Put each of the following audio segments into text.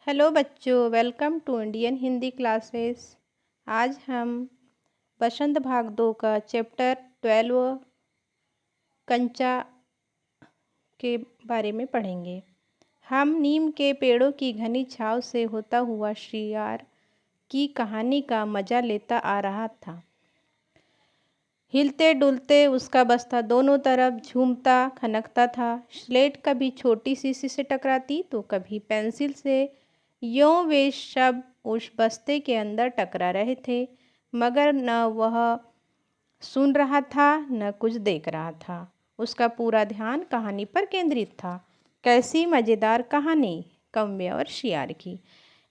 Hello बच्चों, welcome to Indian Hindi classes. आज हम बसंत भाग 2 का चैप्टर 12 कंचा के बारे में पढ़ेंगे। हम नीम के पेड़ों की घनी छाँव से होता हुआ शियार की कहानी का मज़ा लेता आ रहा था। हिलते डुलते उसका बस्ता दोनों तरफ झूमता खनकता था। स्लेट कभी छोटी शीशी से टकराती तो कभी पेंसिल से। यों वे सब उस बस्ते के अंदर टकरा रहे थे, मगर न वह सुन रहा था न कुछ देख रहा था। उसका पूरा ध्यान कहानी पर केंद्रित था। कैसी मज़ेदार कहानी! कौवे और शियार की।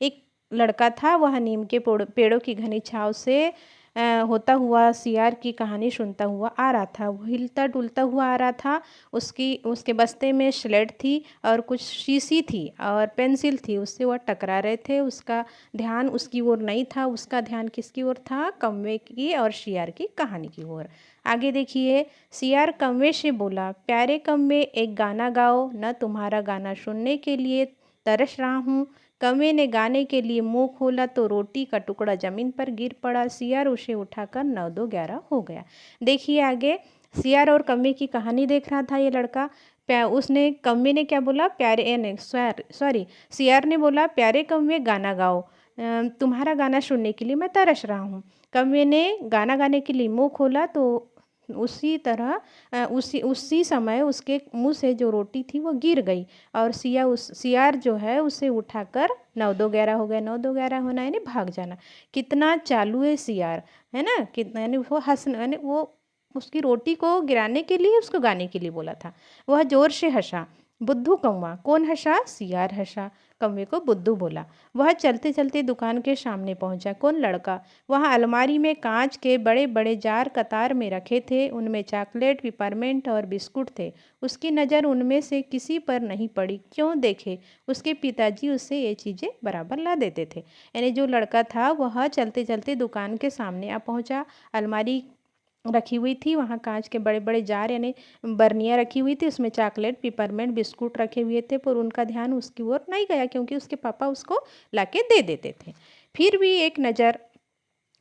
एक लड़का था, वह नीम के पेड़ों की घनी छाँव से होता हुआ शियार की कहानी सुनता हुआ आ रहा था। वो हिलता डुलता हुआ आ रहा था। उसके बस्ते में स्लेट थी और कुछ शीशी थी और पेंसिल थी, उससे वह टकरा रहे थे। उसका ध्यान उसकी ओर नहीं था, उसका ध्यान किसकी ओर था? कौवे की और शियार की कहानी की ओर। आगे देखिए, शियार कौवे से बोला, प्यारे कौवे, एक गाना गाओ, न तुम्हारा गाना सुनने के लिए तरस रहा हूँ। कौवे ने गाने के लिए मुंह खोला तो रोटी का टुकड़ा जमीन पर गिर पड़ा। शियार उसे उठाकर 9-2-11 हो गया। देखिए आगे, शियार और कौवे की कहानी देख रहा था ये लड़का। उसने कौवे ने क्या बोला? प्यारे सॉरी शियार ने बोला, प्यारे कौवे गाना गाओ, तुम्हारा गाना सुनने के लिए मैं तरस रहा हूँ। कौवे ने गाना गाने के लिए मुंह खोला तो उसी तरह उसी समय उसके मुंह से जो रोटी थी वो गिर गई और शियार जो है उसे उठाकर 9-2-11 हो गया। 9-2-11 होना यानी भाग जाना। कितना चालू है शियार, है ना? कितना यानी वो हंसना यानी वो उसकी रोटी को गिराने के लिए उसको गाने के लिए बोला था। वह जोर से हंसा। बुद्धू कौवा। कौन हंसा? शियार हंसा। कौवे को बुद्धू बोला। वह चलते चलते दुकान के सामने पहुंचा। कौन? लड़का। वहाँ अलमारी में कांच के बड़े बड़े जार कतार में रखे थे। उनमें चॉकलेट, पिपरमेंट और बिस्कुट थे। उसकी नज़र उनमें से किसी पर नहीं पड़ी। क्यों? देखे, उसके पिताजी उससे ये चीज़ें बराबर ला देते थे। यानी जो लड़का था वह चलते चलते दुकान के सामने आ पहुंचा। अलमारी रखी हुई थी, वहाँ कांच के बड़े बड़े जार यानी बर्नियाँ रखी हुई थी, उसमें चॉकलेट, पिपरमेंट, बिस्कुट रखे हुए थे, पर उनका ध्यान उसकी ओर नहीं गया क्योंकि उसके पापा उसको लाके दे देते थे। फिर भी एक नज़र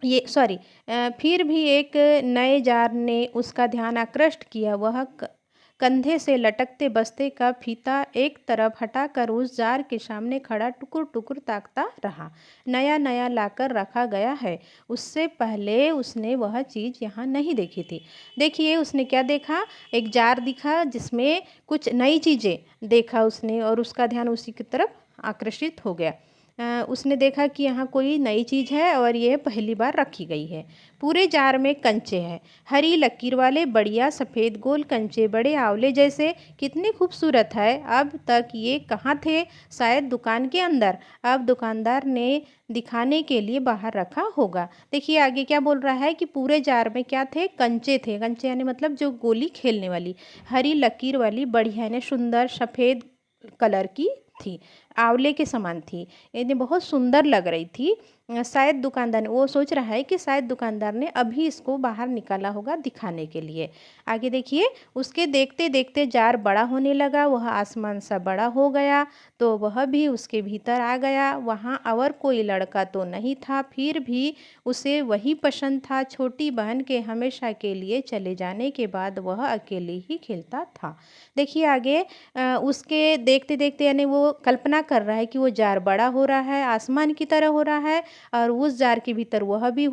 ये सॉरी फिर भी एक नए जार ने उसका ध्यान आकृष्ट किया। वह कंधे से लटकते बस्ते का फीता एक तरफ हटाकर उस जार के सामने खड़ा टुकुर टुकुर ताकता रहा। नया नया लाकर रखा गया है, उससे पहले उसने वह चीज़ यहाँ नहीं देखी थी। देखिए उसने क्या देखा? एक जार दिखा जिसमें कुछ नई चीज़ें देखा उसने और उसका ध्यान उसी की तरफ आकर्षित हो गया। उसने देखा कि यहाँ कोई नई चीज़ है और यह पहली बार रखी गई है। पूरे जार में कंचे हैं, हरी लकीर वाले बढ़िया सफ़ेद गोल कंचे, बड़े आंवले जैसे। कितने खूबसूरत है। अब तक ये कहाँ थे? शायद दुकान के अंदर। अब दुकानदार ने दिखाने के लिए बाहर रखा होगा। देखिए आगे क्या बोल रहा है कि पूरे जार में क्या थे? कंचे थे। कंचे यानी मतलब जो गोली खेलने वाली, हरी लकीर वाली, बढ़िया यानी सुंदर सफ़ेद कलर की थी, आंवले के समान थी, यानी बहुत सुंदर लग रही थी। शायद दुकानदार ने, वो सोच रहा है कि शायद दुकानदार ने अभी इसको बाहर निकाला होगा दिखाने के लिए। आगे देखिए, उसके देखते देखते जार बड़ा होने लगा, वह आसमान सा बड़ा हो गया तो वह भी उसके भीतर आ गया। वहाँ और कोई लड़का तो नहीं था, फिर भी उसे वही पसंद था। छोटी बहन के हमेशा के लिए चले जाने के बाद वह अकेले ही खेलता था। देखिए आगे, उसके देखते देखते यानी वो कल्पना कर रहा है कि वो जार बड़ा हो रहा है, आसमान की तरह हो रहा है और उस जार के भीतर वह भी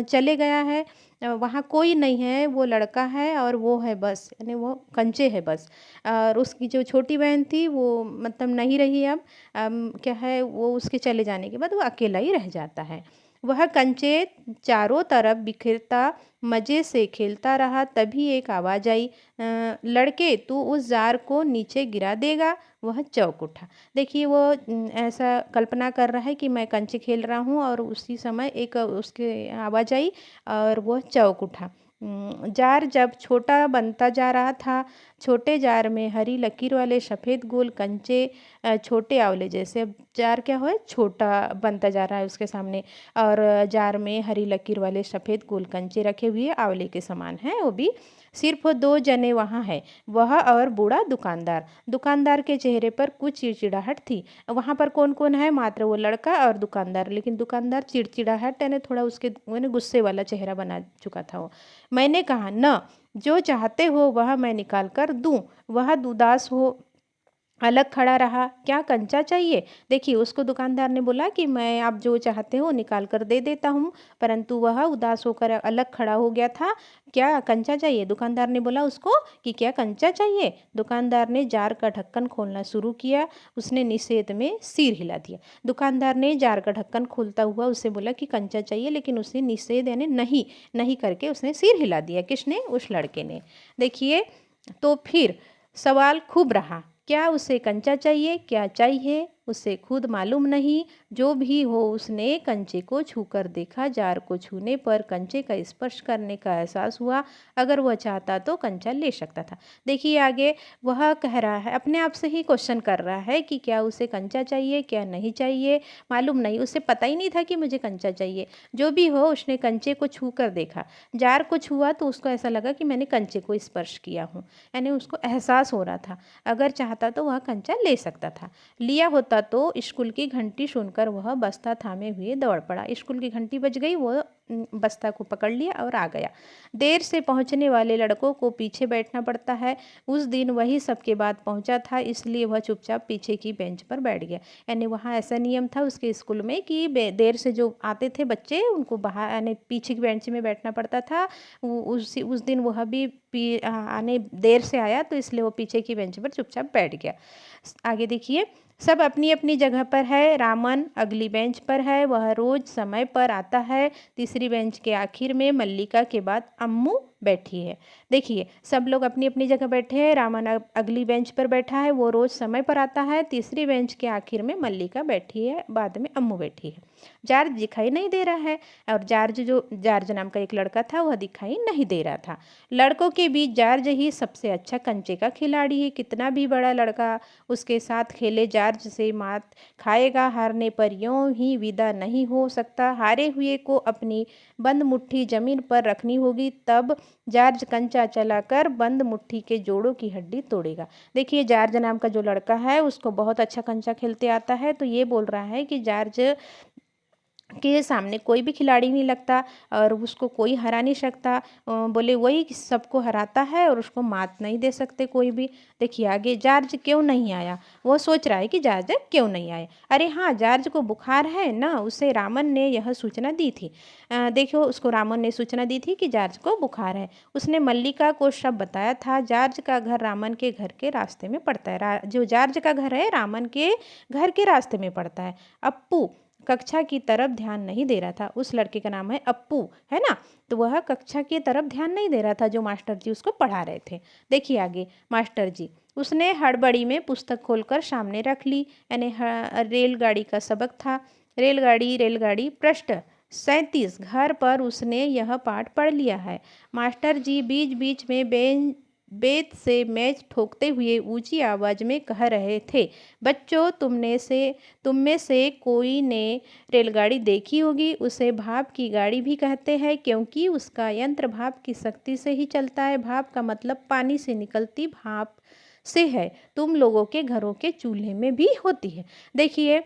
चले गया है। वहाँ कोई नहीं है, वो लड़का है और वो है बस, यानी वो कंचे है बस। और उसकी जो छोटी बहन थी वो मतलब नहीं रही अब। क्या है, वो उसके चले जाने के बाद वो अकेला ही रह जाता है। वह कंचे चारों तरफ बिखरता मज़े से खेलता रहा। तभी एक आवाज़ आई, लड़के, तू उस जार को नीचे गिरा देगा। वह चौंक उठा। देखिए वो ऐसा कल्पना कर रहा है कि मैं कंचे खेल रहा हूँ और उसी समय एक उसके आवाज़ आई और वह चौंक उठा। जार जब छोटा बनता जा रहा था छोटे जार में हरी लकीर वाले सफ़ेद गोल कंचे छोटे आंवले जैसे। अब जार क्या हो, छोटा बनता जा रहा है उसके सामने, और जार में हरी लकीर वाले सफ़ेद गोल कंचे रखे हुए आंवले के समान हैं। वो भी सिर्फ 2 जने वहाँ है, वह और बूढ़ा दुकानदार। दुकानदार के चेहरे पर कुछ चिड़चिड़ाहट थी। वहाँ पर कौन कौन है, मात्र वो लड़का और दुकानदार। लेकिन दुकानदार चिड़चिड़ाहट यानी थोड़ा उसके मैंने गुस्से वाला चेहरा बना चुका था वो। मैंने कहा, न, जो चाहते हो वह मैं निकाल कर दूं। वह उदास हो अलग खड़ा रहा। क्या कंचा चाहिए? देखिए, उसको दुकानदार ने बोला कि मैं आप जो चाहते हो निकाल कर दे देता हूँ, परंतु वह उदास होकर अलग खड़ा हो गया था। क्या कंचा चाहिए? दुकानदार ने बोला उसको कि क्या कंचा चाहिए? दुकानदार ने जार का ढक्कन खोलना शुरू किया। उसने निषेध में सिर हिला दिया। दुकानदार ने जार का ढक्कन खोलता हुआ उससे बोला कि कंचा चाहिए, लेकिन उसने निषेध यानी नहीं नहीं करके उसने सिर हिला दिया। किसने? उस लड़के ने। देखिए, तो फिर सवाल खूब रहा, क्या उसे कंचा चाहिए? क्या चाहिए उसे खुद मालूम नहीं। जो भी हो, उसने कंचे को छूकर देखा। जार को छूने पर कंचे का स्पर्श करने का एहसास हुआ। अगर वह चाहता तो कंचा ले सकता था। देखिए आगे, वह कह रहा है, अपने आप से ही क्वेश्चन कर रहा है कि क्या उसे कंचा चाहिए, क्या नहीं चाहिए, मालूम नहीं। उसे पता ही नहीं था कि मुझे कंचा चाहिए। जो भी हो, उसने कंचे को छू कर देखा। जार को छुआ तो उसको ऐसा लगा कि मैंने कंचे को स्पर्श किया हूँ, यानी उसको एहसास हो रहा था। अगर चाहता तो वह कंचा ले सकता था। लिया होता तो स्कूल की घंटी सुनकर वह बस्ता थामे हुए दौड़ पड़ा। स्कूल की घंटी बज गई, वो बस्ता को पकड़ लिया और आ गया। देर से पहुंचने वाले लड़कों को पीछे बैठना पड़ता है। उस दिन वही सबके बाद पहुंचा था, इसलिए वह चुपचाप पीछे की बेंच पर बैठ गया। यानी वहाँ ऐसा नियम था उसके स्कूल में कि देर से जो आते थे बच्चे, उनको बाहर यानी पीछे की बेंच में बैठना पड़ता था। उस दिन वह भी आने देर से आया, तो इसलिए वो पीछे की बेंच पर चुपचाप बैठ गया। आगे देखिए, सब अपनी अपनी जगह पर है। रामन अगली बेंच पर है, वह रोज समय पर आता है। तीसरी बेंच के आखिर में मल्लिका के बाद अम्मू बैठी है। देखिए, सब लोग अपनी अपनी जगह बैठे हैं। रामन अगली बेंच पर बैठा है, वो रोज समय पर आता है। तीसरी बेंच के आखिर में मल्लिका बैठी है, बाद में अम्मू बैठी है। जॉर्ज दिखाई नहीं दे रहा है, और जॉर्ज नाम का एक लड़का था, वह दिखाई नहीं दे रहा था। लड़कों के बीच जॉर्ज ही सबसे अच्छा कंचे का खिलाड़ी है। कितना भी बड़ा लड़का उसके साथ खेले, जॉर्ज से मात खाएगा। हारने पर यूं ही विदा नहीं हो सकता। हारे हुए को अपनी बंद मुट्ठी जमीन पर रखनी होगी, तब जॉर्ज कंचा चलाकर बंद मुट्ठी के जोड़ों की हड्डी तोड़ेगा। देखिए, जॉर्ज नाम का जो लड़का है उसको बहुत अच्छा कंचा खेलते आता है, तो ये बोल रहा है कि जॉर्ज के सामने कोई भी खिलाड़ी नहीं लगता और उसको कोई हरा नहीं सकता। बोले वही सबको हराता है और उसको मात नहीं दे सकते कोई भी। देखिए आगे, जॉर्ज क्यों नहीं आया? वो सोच रहा है कि जॉर्ज क्यों नहीं आया। अरे हाँ, जॉर्ज को बुखार है ना, उसे रामन ने यह सूचना दी थी। देखो, उसको रामन ने सूचना दी थी कि जॉर्ज को बुखार है। उसने मल्लिका को सब बताया था। जॉर्ज का घर रामन के घर के रास्ते में पड़ता है। जो जॉर्ज का घर है रामन के घर के रास्ते में पड़ता है। अप्पू कक्षा की तरफ ध्यान नहीं दे रहा था। उस लड़के का नाम है अप्पू, है ना, तो वह कक्षा की तरफ ध्यान नहीं दे रहा था जो मास्टर जी उसको पढ़ा रहे थे। देखिए आगे, मास्टर जी, उसने हड़बड़ी में पुस्तक खोलकर सामने रख ली। यानी रेलगाड़ी का सबक था। रेलगाड़ी रेलगाड़ी पृष्ठ 37। घर पर उसने यह पाठ पढ़ लिया है। मास्टर जी बीच बीच में बेत से मेज ठोकते हुए ऊंची आवाज में कह रहे थे, बच्चों, तुम में से कोई ने रेलगाड़ी देखी होगी। उसे भाप की गाड़ी भी कहते हैं, क्योंकि उसका यंत्र भाप की शक्ति से ही चलता है। भाप का मतलब पानी से निकलती भाप से है। तुम लोगों के घरों के चूल्हे में भी होती है। देखिए,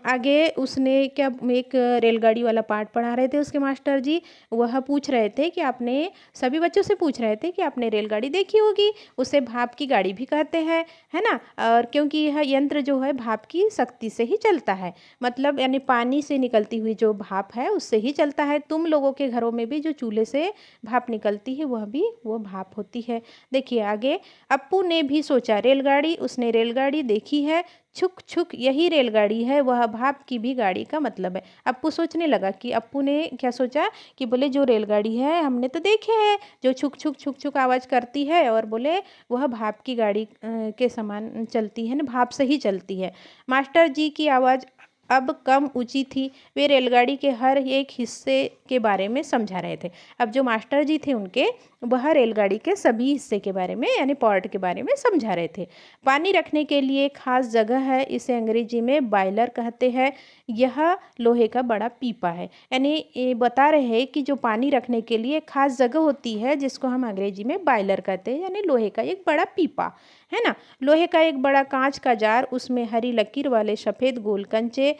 आगे उसने क्या, एक रेलगाड़ी वाला पाठ पढ़ा रहे थे उसके मास्टर जी। वह पूछ रहे थे कि आपने, सभी बच्चों से पूछ रहे थे कि आपने रेलगाड़ी देखी होगी। उसे भाप की गाड़ी भी कहते हैं, है ना, और क्योंकि यह यंत्र जो है भाप की शक्ति से ही चलता है, मतलब यानी पानी से निकलती हुई जो भाप है उससे ही चलता है। तुम लोगों के घरों में भी जो चूल्हे से भाप निकलती है वो भाप होती है। देखिए आगे, अप्पू ने भी सोचा, रेलगाड़ी, उसने रेलगाड़ी देखी है, छुक छुक यही रेलगाड़ी है। वह भाप की भी गाड़ी का मतलब है। अप्पू सोचने लगा कि अप्पू ने क्या सोचा कि बोले जो रेलगाड़ी है हमने तो देखे है, जो छुक छुक छुक छुक आवाज़ करती है, और बोले वह भाप की गाड़ी के समान चलती है ना, भाप से ही चलती है। मास्टर जी की आवाज़ अब कम ऊंची थी। वे रेलगाड़ी के हर एक हिस्से के बारे में समझा रहे थे। अब जो मास्टर जी थे उनके, वह रेलगाड़ी के सभी हिस्से के बारे में यानी पार्ट के बारे में समझा रहे थे। पानी रखने के लिए खास जगह है, इसे अंग्रेजी में बॉयलर कहते हैं। यह लोहे का बड़ा पीपा है। यानी ये बता रहे हैं कि जो पानी रखने के लिए खास जगह होती है जिसको हम अंग्रेजी में बॉयलर कहते हैं, यानी लोहे का एक बड़ा पीपा है ना। लोहे का एक बड़ा कांच का जार, उसमें हरी लकीर वाले सफ़ेद गोल कंचे,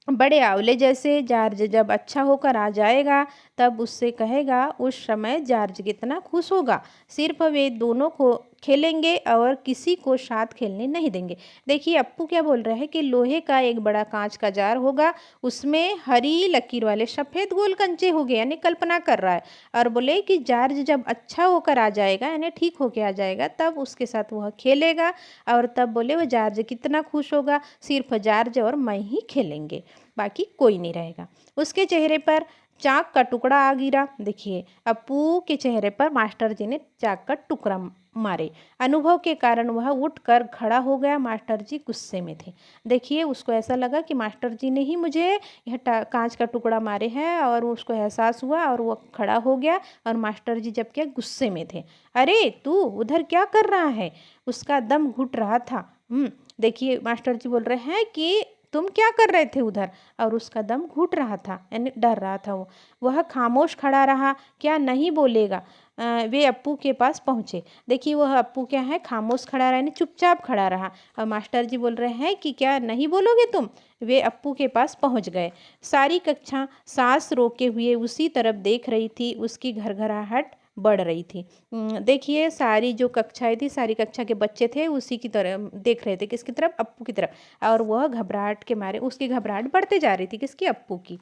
बड़े आंवले जैसे। जॉर्ज जब अच्छा होकर आ जाएगा तब उससे कहेगा, उस समय जॉर्ज कितना खुश होगा। सिर्फ वे दोनों को खेलेंगे और किसी को साथ खेलने नहीं देंगे। देखिए अप्पू क्या बोल रहे हैं कि लोहे का एक बड़ा कांच का जार होगा, उसमें हरी लकीर वाले सफ़ेद गोल कंचे होंगे, यानी कल्पना कर रहा है। और बोले कि जॉर्ज जब अच्छा होकर आ जाएगा यानी ठीक होकर आ जाएगा तब उसके साथ वह खेलेगा। और तब बोले वो जॉर्ज कितना खुश होगा, सिर्फ जॉर्ज और मैं ही खेलेंगे, बाकी कोई नहीं रहेगा। उसके चेहरे पर चाक का टुकड़ा आ गिरा। देखिए अप्पू के चेहरे पर मास्टर जी ने चाक का टुकड़ा मारे। अनुभव के कारण वह उठकर खड़ा हो गया। मास्टर जी गुस्से में थे। देखिए उसको ऐसा लगा कि मास्टर जी ने ही मुझे यह कांच का टुकड़ा मारे हैं, और उसको एहसास हुआ और वह खड़ा हो गया। और मास्टर जी जब क्या गुस्से में थे। अरे तू उधर क्या कर रहा है, उसका दम घुट रहा था। देखिए मास्टर जी बोल रहे हैं कि तुम क्या कर रहे थे उधर, और उसका दम घुट रहा था यानी डर रहा था वो। वह खामोश खड़ा रहा, क्या नहीं बोलेगा। वे अप्पू के पास पहुँचे। देखिए वह अप्पू क्या है, खामोश खड़ा रहा यानी चुपचाप खड़ा रहा। और मास्टर जी बोल रहे हैं कि क्या नहीं बोलोगे तुम। वे अप्पू के पास पहुँच गए। सारी कक्षा सांस रोके हुए उसी तरफ देख रही थी। उसकी घरघराहट बढ़ रही थी। देखिए सारी जो कक्षाएं थी, सारी कक्षा के बच्चे थे उसी की तरफ देख रहे थे, किसकी तरफ, अप्पू की तरफ। और वह घबराहट के मारे, उसकी घबराहट बढ़ते जा रही थी, किसकी, अप्पू की।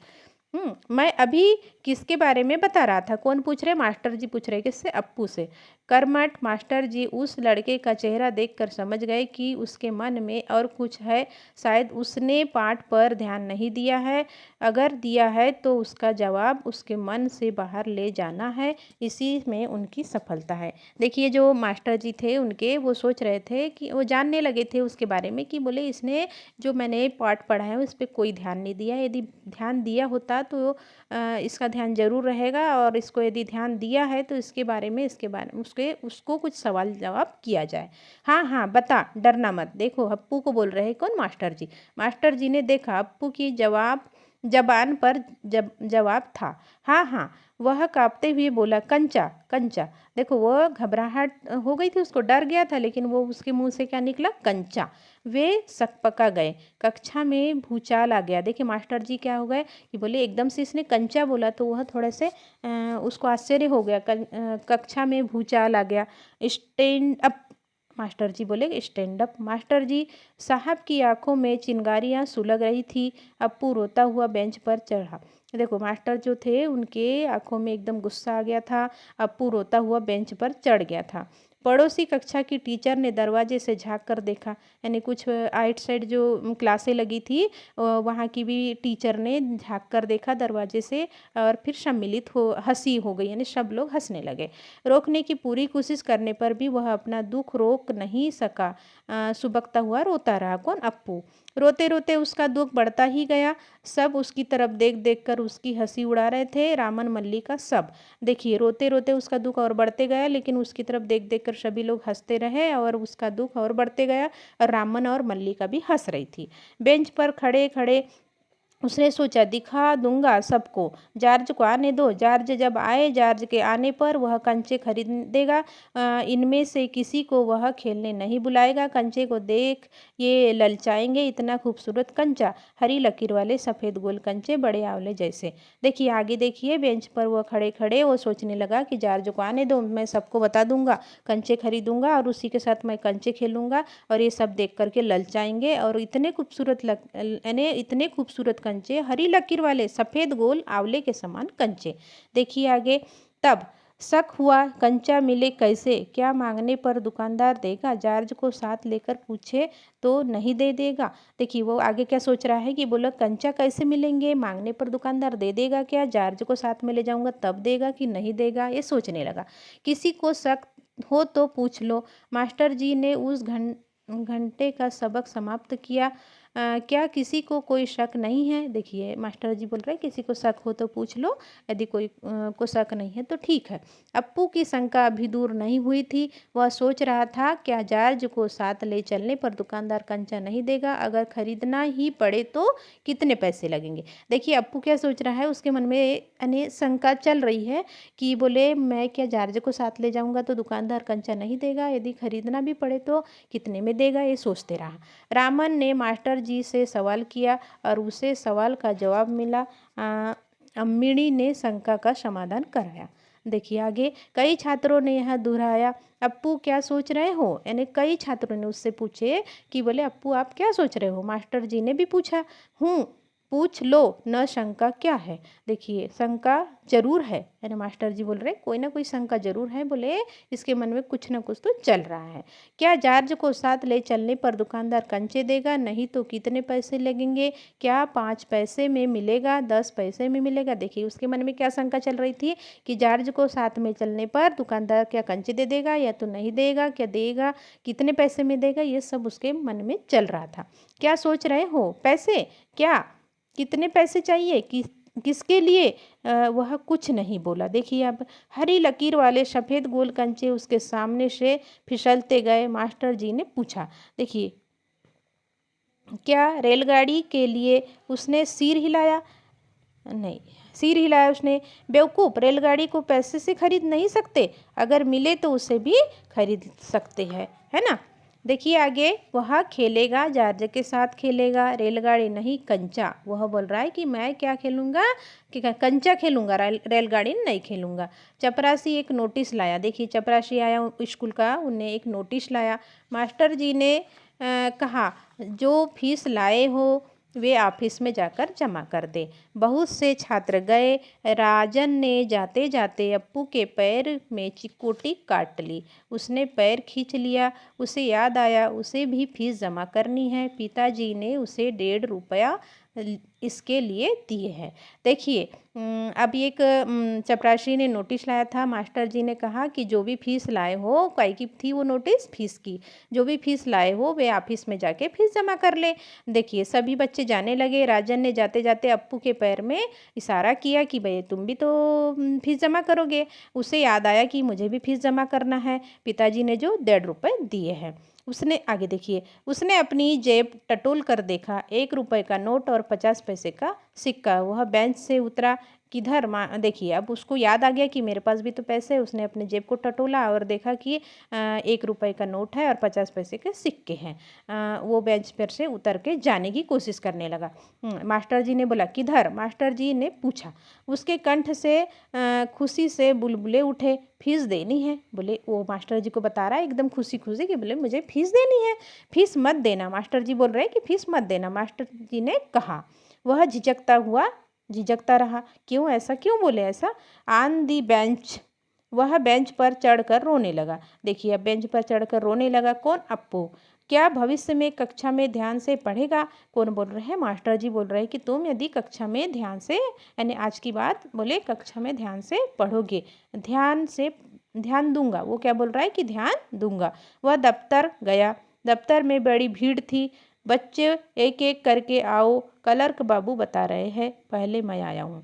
मैं अभी किसके बारे में बता रहा था, कौन पूछ रहे, मास्टर जी पूछ रहे, किससे, अप्पू से। कर्मठ मास्टर जी उस लड़के का चेहरा देखकर समझ गए कि उसके मन में और कुछ है। शायद उसने पाठ पर ध्यान नहीं दिया है। अगर दिया है तो उसका जवाब उसके मन से बाहर ले जाना है, इसी में उनकी सफलता है। देखिए जो मास्टर जी थे उनके, वो सोच रहे थे कि वो जानने लगे थे उसके बारे में कि बोले इसने जो मैंने पाठ पढ़ा है उस पर कोई ध्यान नहीं दिया। यदि ध्यान दिया होता तो इसका ध्यान जरूर रहेगा, और इसको यदि ध्यान दिया है तो इसके बारे में उसको कुछ सवाल जवाब किया जाए। हाँ हाँ बता, डरना मत। देखो अप्पू को बोल रहे हैं, कौन, मास्टर जी। मास्टर जी ने देखा अप्पू की जबान पर जवाब था, हाँ हाँ। वह कांपते हुए बोला, कंचा कंचा। देखो वह घबराहट हो गई थी, उसको डर गया था, लेकिन वो उसके मुंह से क्या निकला, कंचा। वे सकपका गए। कक्षा में भूचाल आ गया। देखिए मास्टर जी क्या हो गए कि बोले एकदम से इसने कंचा बोला तो वह थोड़े से उसको आश्चर्य हो गया। कक्षा में भूचाल आ गया। स्टैंड अप, मास्टर जी बोले स्टैंड अप। मास्टर जी साहब की आंखों में चिंगारियां सुलग रही थी। अप्पू रोता हुआ बेंच पर चढ़ा। देखो मास्टर जो थे उनके आंखों में एकदम गुस्सा आ गया था। अप्पू रोता हुआ बेंच पर चढ़ गया था। पड़ोसी कक्षा की टीचर ने दरवाजे से झांक कर देखा। यानी कुछ आइट साइड जो क्लासें लगी थी वहाँ की भी टीचर ने झांक कर देखा दरवाजे से, और फिर सम्मिलित हो हंसी हो गई, यानी सब लोग हंसने लगे। रोकने की पूरी कोशिश करने पर भी वह अपना दुख रोक नहीं सका। सुबकता हुआ रोता रहा, कौन, अप्पू। रोते रोते उसका दुख बढ़ता ही गया। सब उसकी तरफ देख देख कर उसकी हंसी उड़ा रहे थे, रामन मल्लिका सब। देखिए रोते रोते उसका दुख और बढ़ते गया, लेकिन उसकी तरफ देख देख कर सभी लोग हंसते रहे और उसका दुख और बढ़ते गया। और रामन और मल्लिका भी हंस रही थी। बेंच पर खड़े खड़े उसने सोचा, दिखा दूंगा सबको, जॉर्ज को आने दो। जॉर्ज जब आए, जॉर्ज के आने पर वह कंचे खरीदेगा। इनमें से किसी को वह खेलने नहीं बुलाएगा। कंचे को देख ये ललचाएंगे, इतना खूबसूरत कंचा, हरी लकीर वाले सफ़ेद गोल कंचे, बड़े आंवले जैसे। देखिए आगे देखिए, बेंच पर वह खड़े खड़े वो सोचने लगा कि जॉर्ज को आने दो, मैं सबको बता दूंगा, कंचे खरीदूंगा और उसी के साथ मैं कंचे खेलूंगा, और ये सब देख करके ललचाएंगे। और इतने खूबसूरत यानी इतने खूबसूरत कंचे, हरी लकीर वाले सफ़ेद गोल आंवले के समान कंचे। देखिए आगे, तब शक हुआ, कंचा मिले कैसे, क्या मांगने पर दुकानदार देगा, जॉर्ज को साथ लेकर पूछे तो नहीं दे देगा। देखिए वो आगे क्या सोच रहा है कि बोला कंचा कैसे मिलेंगे, मांगने पर दुकानदार दे देगा क्या, जॉर्ज को साथ में ले जाऊंगा तब देगा कि नहीं देगा, ये सोचने लगा। किसी को शक हो तो पूछ लो। मास्टर जी ने उस घंटे का सबक समाप्त किया। क्या किसी को कोई शक नहीं है? देखिए मास्टर जी बोल रहे हैं किसी को शक हो तो पूछ लो, यदि कोई को शक नहीं है तो ठीक है। अप्पू की शंका अभी दूर नहीं हुई थी। वह सोच रहा था क्या जॉर्ज को साथ ले चलने पर दुकानदार कंचा नहीं देगा, अगर खरीदना ही पड़े तो कितने पैसे लगेंगे। देखिए अप्पू क्या सोच रहा है, उसके मन में यानी शंका चल रही है कि बोले मैं क्या जॉर्ज को साथ ले जाऊंगा तो दुकानदार कंचा नहीं देगा, यदि खरीदना भी पड़े तो कितने में देगा, ये सोचते रहा। रामन ने मास्टर जी से सवाल किया और उसे सवाल का जवाब मिला। अम्मिणी ने शंका का समाधान कराया। देखिए आगे कई छात्रों ने यह दोहराया, अप्पू क्या सोच रहे हो, यानी कई छात्रों ने उससे पूछे कि बोले अप्पू आप क्या सोच रहे हो। मास्टर जी ने भी पूछा, हूँ पूछ लो न शंका क्या है। देखिए शंका जरूर है, यानी मास्टर जी बोल रहे कोई ना कोई शंका जरूर है, बोले इसके मन में कुछ ना कुछ तो चल रहा है। क्या जॉर्ज को साथ ले चलने पर दुकानदार कंचे देगा, नहीं तो कितने पैसे लगेंगे, क्या 5 पैसे में मिलेगा, 10 पैसे में मिलेगा। देखिए उसके मन में क्या शंका चल रही थी कि जॉर्ज को साथ में चलने पर दुकानदार क्या कंचे दे देगा या तो नहीं देगा, क्या देगा, कितने पैसे में देगा, ये सब उसके मन में चल रहा था। क्या सोच रहे हो, पैसे, क्या कितने पैसे चाहिए, किसके लिए, वह कुछ नहीं बोला। देखिए अब हरी लकीर वाले सफ़ेद गोल कंचे उसके सामने से फिसलते गए। मास्टर जी ने पूछा, देखिए क्या रेलगाड़ी के लिए उसने सिर हिलाया, नहीं सिर हिलाया उसने। बेवकूफ़, रेलगाड़ी को पैसे से खरीद नहीं सकते, अगर मिले तो उसे भी खरीद सकते हैं, है ना। देखिए आगे, वह खेलेगा जॉर्ज के साथ खेलेगा, रेलगाड़ी नहीं कंचा। वह बोल रहा है कि मैं क्या खेलूँगा, कि कंचा खेलूँगा, रेलगाड़ी नहीं खेलूँगा। चपरासी एक नोटिस लाया। देखिए चपरासी आया स्कूल का, उन्हें एक नोटिस लाया। मास्टर जी ने कहा जो फीस लाए हो वे ऑफिस में जाकर जमा कर दे। बहुत से छात्र गए। राजन ने जाते जाते अप्पू के पैर में चिकोटी काट ली। उसने पैर खींच लिया। उसे याद आया उसे भी फीस जमा करनी है। पिताजी ने उसे 1.5 रुपया इसके लिए दिए हैं। देखिए अब एक चपरासी ने नोटिस लाया था। मास्टर जी ने कहा कि जो भी फीस लाए हो, काई की थी वो नोटिस, फीस की, जो भी फीस लाए हो वे ऑफिस में जाके फीस जमा कर ले। देखिए सभी बच्चे जाने लगे। राजन ने जाते जाते अप्पू के पैर में इशारा किया कि भाई तुम भी तो फीस जमा करोगे। उसे याद आया कि मुझे भी फीस जमा करना है। पिताजी ने जो 1.5 रुपये दिए हैं। उसने आगे देखिए, उसने अपनी जेब टटोल कर देखा, 1 रुपये का नोट और 50 पैसे का सिक्का। वह बेंच से उतरा। किधर माँ, देखिए अब उसको याद आ गया कि मेरे पास भी तो पैसे है। उसने अपने जेब को टटोला और देखा कि 1 रुपये का नोट है और 50 पैसे के सिक्के हैं। वो बेंच पर से उतर के जाने की कोशिश करने लगा। मास्टर जी ने बोला किधर, मास्टर जी ने पूछा। उसके कंठ से खुशी से बुलबुले उठे। फीस देनी है, बोले, वो मास्टर जी को बता रहा है एकदम खुशी खुशी कि बोले मुझे फीस देनी है, फीस मत देना। मास्टर जी बोल रहे हैं कि फीस मत देना, मास्टर जी ने कहा। वह झिझकता रहा। क्यों, ऐसा क्यों बोले, ऐसा। ऑन दी बेंच, वह बेंच पर चढ़कर रोने लगा। देखिए अब बेंच पर चढ़कर रोने लगा कौन, अप्पू। क्या भविष्य में कक्षा में ध्यान से पढ़ेगा, कौन बोल रहे हैं, मास्टर जी बोल रहे हैं कि तुम यदि कक्षा में ध्यान से, यानी आज की बात बोले, कक्षा में ध्यान से पढ़ोगे, ध्यान दूंगा, वो क्या बोल रहा है कि ध्यान दूंगा। वह दफ्तर गया। दफ्तर में बड़ी भीड़ थी। बच्चे एक एक करके आओ, क्लर्क बाबू बता रहे हैं, पहले मैं आया हूँ।